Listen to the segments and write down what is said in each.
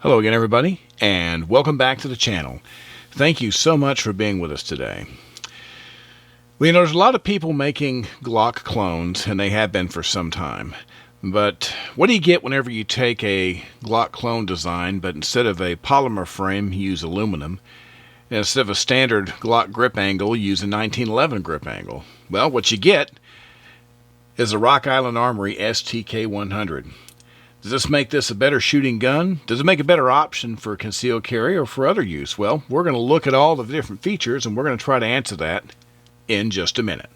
Hello again, everybody, and welcome back to the channel. Thank you so much for being with us today. Well, there's a lot of people making Glock clones, and they have been for some time. But what do you get whenever you take a Glock clone design, but instead of a polymer frame, you use aluminum, and instead of a standard Glock grip angle, you use a 1911 grip angle? Well, what you get is a Rock Island Armory Stk100. Does this make this a better shooting gun? Does it make a better option for concealed carry or for other use? Well, we're going to look at all the different features, and we're going to try to answer that in just a minute.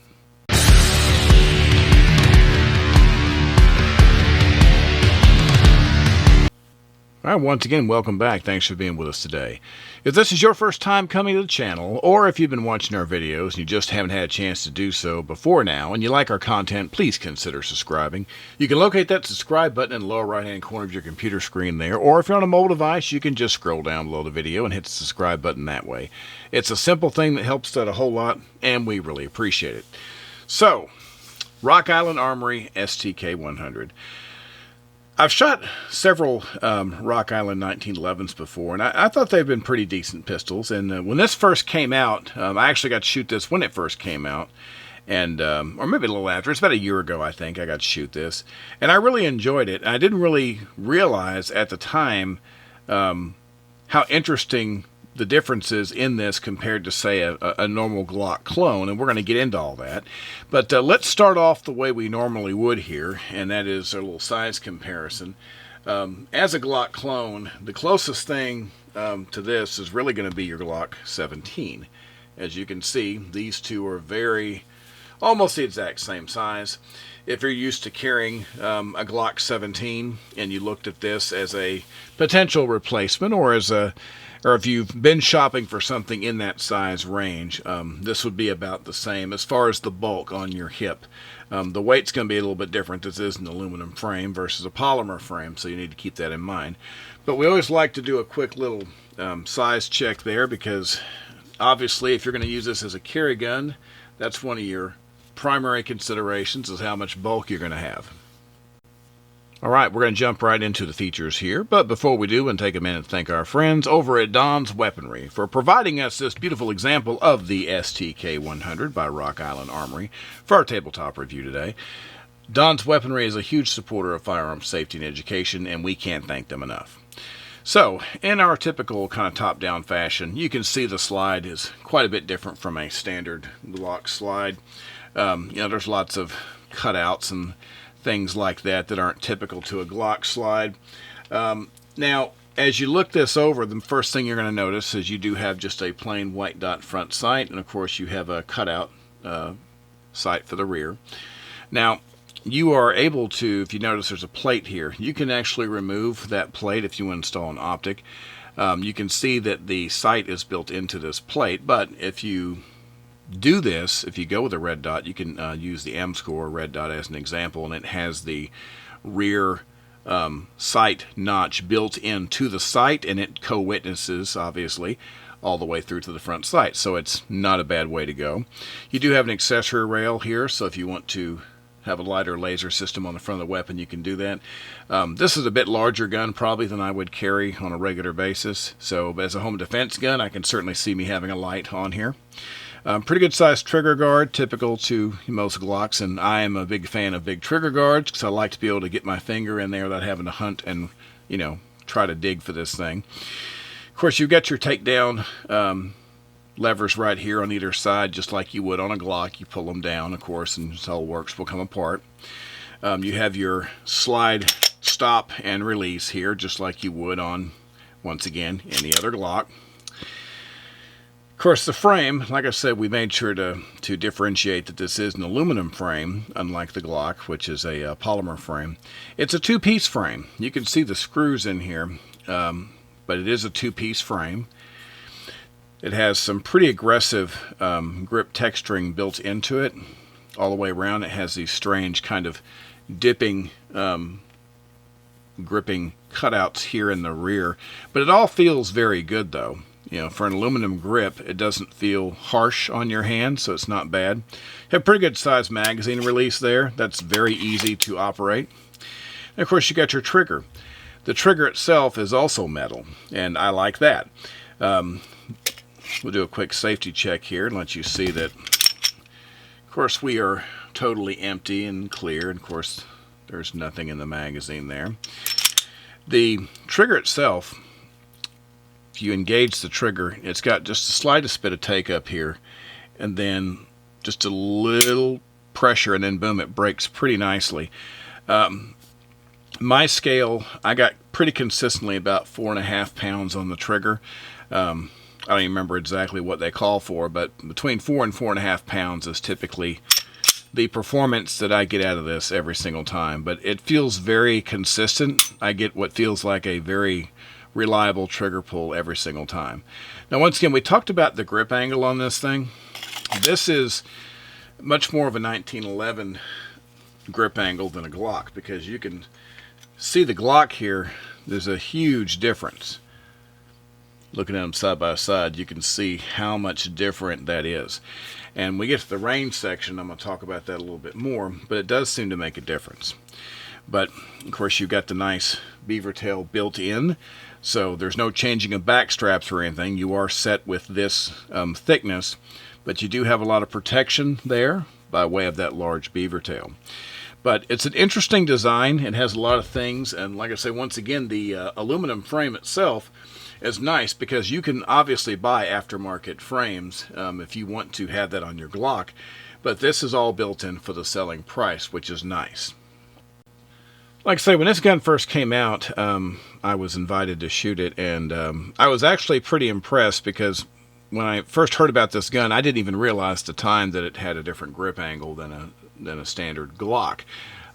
All right, once again, welcome back. Thanks for being with us today. If this is your first time coming to the channel, or if you've been watching our videos and you just haven't had a chance to do so before now, and you like our content, please consider subscribing. You can locate that subscribe button in the lower right-hand corner of your computer screen there, or if you're on a mobile device, you can just scroll down below the video and hit the subscribe button that way. It's a simple thing that helps out a whole lot, and we really appreciate it. So, Rock Island Armory Stk100. I've shot several Rock Island 1911s before, and I thought they've been pretty decent pistols. And when this first came out, I actually got to shoot this when it first came out, and or maybe a little after. It's about a year ago, I think, I got to shoot this. And I really enjoyed it. I didn't really realize at the time how interesting the differences in this compared to, say, a normal Glock clone, and we're going to get into all that. But let's start off the way we normally would here, and that is a little size comparison. As a Glock clone, the closest thing to this is really going to be your Glock 17. As you can see, these two are almost the exact same size. If you're used to carrying a Glock 17 and you looked at this as a potential replacement, or if you've been shopping for something in that size range, this would be about the same as far as the bulk on your hip. The weight's going to be a little bit different. This is an aluminum frame versus a polymer frame, so you need to keep that in mind. But we always like to do a quick little size check there, because obviously if you're going to use this as a carry gun, that's one of your primary considerations, is how much bulk you're going to have. Alright, we're going to jump right into the features here, but before we do, we'll take a minute to thank our friends over at Don's Weaponry for providing us this beautiful example of the Stk100 by Rock Island Armory for our tabletop review today. Don's Weaponry is a huge supporter of firearms safety and education, and we can't thank them enough. So, in our typical kind of top-down fashion, you can see the slide is quite a bit different from a standard Glock slide. There's lots of cutouts and things like that aren't typical to a Glock slide. Now, as you look this over, the first thing you're going to notice is you do have just a plain white dot front sight, and of course you have a cutout sight for the rear. Now, you are able to, if you notice there's a plate here, you can actually remove that plate if you install an optic. You can see that the sight is built into this plate, but if you do this, if you go with a red dot, you can use the M-score red dot as an example, and it has the rear sight notch built into the sight, and it co-witnesses, obviously, all the way through to the front sight, so it's not a bad way to go. You do have an accessory rail here, so if you want to have a lighter laser system on the front of the weapon, you can do that. This is a bit larger gun probably than I would carry on a regular basis, so as a home defense gun, I can certainly see me having a light on here. Pretty good sized trigger guard, typical to most Glocks, and I am a big fan of big trigger guards because I like to be able to get my finger in there without having to hunt and, try to dig for this thing. Of course, you've got your takedown levers right here on either side, just like you would on a Glock. You pull them down, of course, and this whole works will come apart. You have your slide, stop, and release here, just like you would on, once again, any other Glock. Of course, the frame, like I said, we made sure to differentiate that this is an aluminum frame, unlike the Glock, which is a polymer frame. It's a two-piece frame. You can see the screws in here, but it is a two-piece frame. It has some pretty aggressive grip texturing built into it all the way around. It has these strange kind of dipping, gripping cutouts here in the rear, but it all feels very good though. For an aluminum grip, it doesn't feel harsh on your hand, so it's not bad. You have pretty good size magazine release there. That's very easy to operate. And of course, you got your trigger. The trigger itself is also metal, and I like that. We'll do a quick safety check here and let you see that, of course, we are totally empty and clear, and of course there's nothing in the magazine there. The trigger itself, if you engage the trigger, it's got just the slightest bit of take up here, and then just a little pressure, and then boom, it breaks pretty nicely. My scale, I got pretty consistently about 4.5 pounds on the trigger. I don't even remember exactly what they call for, but between 4 and 4.5 pounds is typically the performance that I get out of this every single time. But it feels very consistent. I get what feels like a very reliable trigger pull every single time. Now, once again, we talked about the grip angle on this thing. This is much more of a 1911 grip angle than a Glock, because you can see the Glock here. There's a huge difference. Looking at them side by side, you can see how much different that is. And we get to the range section, I'm going to talk about that a little bit more, but it does seem to make a difference. But of course, you've got the nice beaver tail built in, so there's no changing of back straps or anything. You are set with this thickness, but you do have a lot of protection there by way of that large beaver tail. But it's an interesting design. It has a lot of things, and like I say, once again, the aluminum frame itself is nice, because you can obviously buy aftermarket frames if you want to have that on your Glock, but this is all built in for the selling price, which is nice. Like I say, when this gun first came out, I was invited to shoot it, and I was actually pretty impressed, because when I first heard about this gun, I didn't even realize at the time that it had a different grip angle than a standard Glock.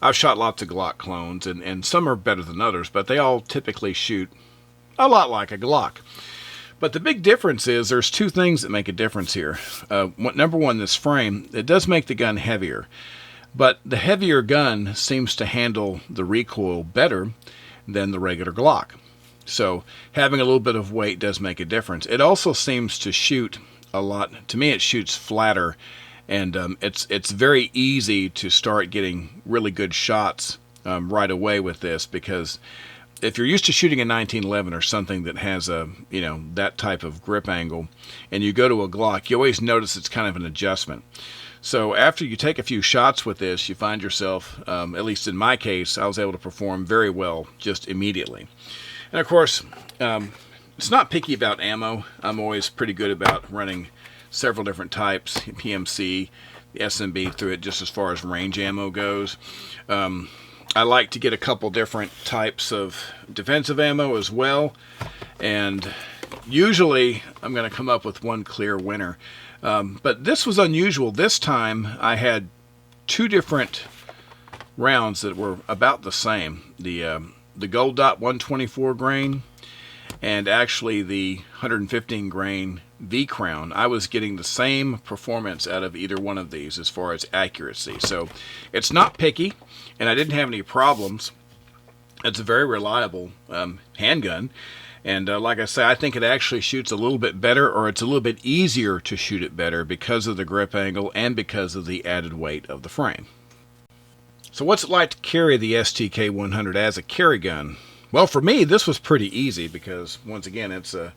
I've shot lots of Glock clones, and some are better than others, but they all typically shoot a lot like a Glock. But the big difference is there's two things that make a difference here. Number one, this frame, it does make the gun heavier, but the heavier gun seems to handle the recoil better than the regular Glock. So having a little bit of weight does make a difference. It also seems to shoot a lot. To me, it shoots flatter, and it's very easy to start getting really good shots right away with this, because if you're used to shooting a 1911 or something that has a, that type of grip angle, and you go to a Glock, you always notice it's kind of an adjustment. So after you take a few shots with this, you find yourself, at least in my case, I was able to perform very well just immediately. And of course, it's not picky about ammo. I'm always pretty good about running several different types, PMC, the SMB through it, just as far as range ammo goes. I like to get a couple different types of defensive ammo as well, and usually I'm going to come up with one clear winner. But this was unusual. This time I had two different rounds that were about the same. The Gold Dot 124 grain and actually the 115 grain V-Crown. I was getting the same performance out of either one of these as far as accuracy. So it's not picky, and I didn't have any problems. It's a very reliable handgun. And like I say, I think it actually shoots a little bit better, or it's a little bit easier to shoot it better because of the grip angle and because of the added weight of the frame. So what's it like to carry the Stk100 as a carry gun? Well, for me, this was pretty easy because, once again, it's a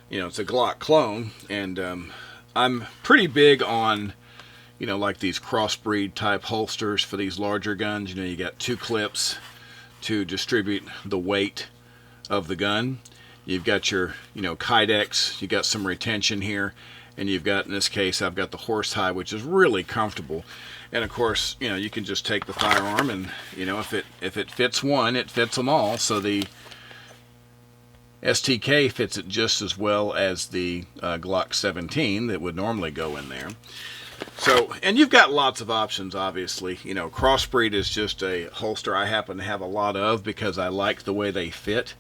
Glock clone, and I'm pretty big on, like these crossbreed type holsters for these larger guns. You got two clips to distribute the weight of the gun. You've got your, Kydex, you got some retention here, and you've got, in this case, I've got the horse hide, which is really comfortable. And of course, you can just take the firearm, and if it fits one, it fits them all. So the STK fits it just as well as the Glock 17 that would normally go in there. So, and you've got lots of options, obviously. Crossbreed is just a holster I happen to have a lot of because I like the way they fit.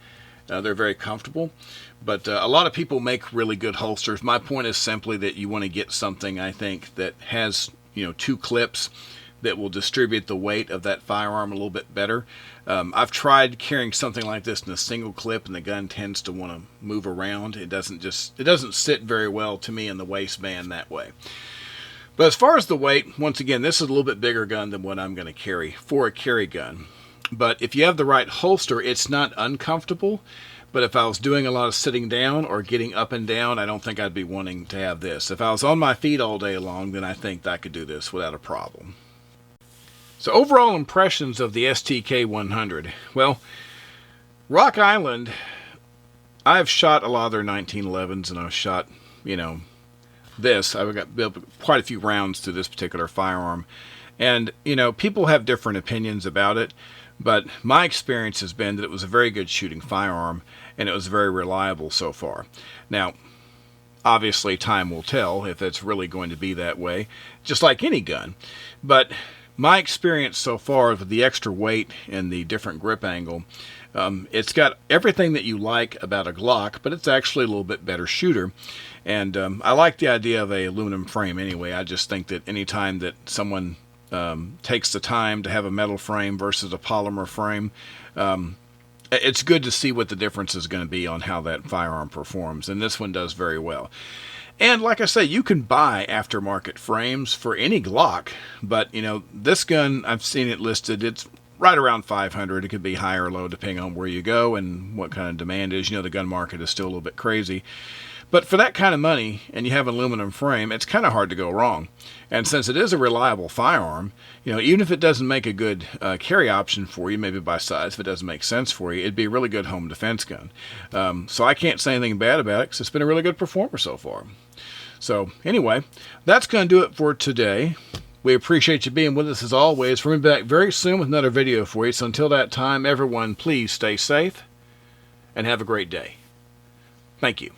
They're very comfortable. But a lot of people make really good holsters. My point is simply that you want to get something, I think, that has two clips that will distribute the weight of that firearm a little bit better. I've tried carrying something like this in a single clip, and the gun tends to want to move around. It doesn't sit very well to me in the waistband that way. But as far as the weight, once again, this is a little bit bigger gun than what I'm going to carry for a carry gun. But if you have the right holster, it's not uncomfortable. But if I was doing a lot of sitting down or getting up and down, I don't think I'd be wanting to have this. If I was on my feet all day long, then I think I could do this without a problem. So overall impressions of the STK100. Well, Rock Island, I've shot a lot of their 1911s, and I've shot, this. I've got quite a few rounds to this particular firearm. And, people have different opinions about it, but my experience has been that it was a very good shooting firearm, and it was very reliable so far. Now, obviously, time will tell if it's really going to be that way, just like any gun. But my experience so far with the extra weight and the different grip angle, it's got everything that you like about a Glock, but it's actually a little bit better shooter. And I like the idea of a aluminum frame anyway. I just think that any time that someone takes the time to have a metal frame versus a polymer frame, it's good to see what the difference is going to be on how that firearm performs. And this one does very well. And like I say, you can buy aftermarket frames for any Glock, but this gun, I've seen it listed, it's right around $500. It could be high or low depending on where you go and what kind of demand is. The gun market is still a little bit crazy. But for that kind of money, and you have an aluminum frame, it's kind of hard to go wrong. And since it is a reliable firearm, even if it doesn't make a good carry option for you, maybe by size, if it doesn't make sense for you, it'd be a really good home defense gun. So I can't say anything bad about it because it's been a really good performer so far. So anyway, that's going to do it for today. We appreciate you being with us as always. We're going to be back very soon with another video for you. So until that time, everyone, please stay safe and have a great day. Thank you.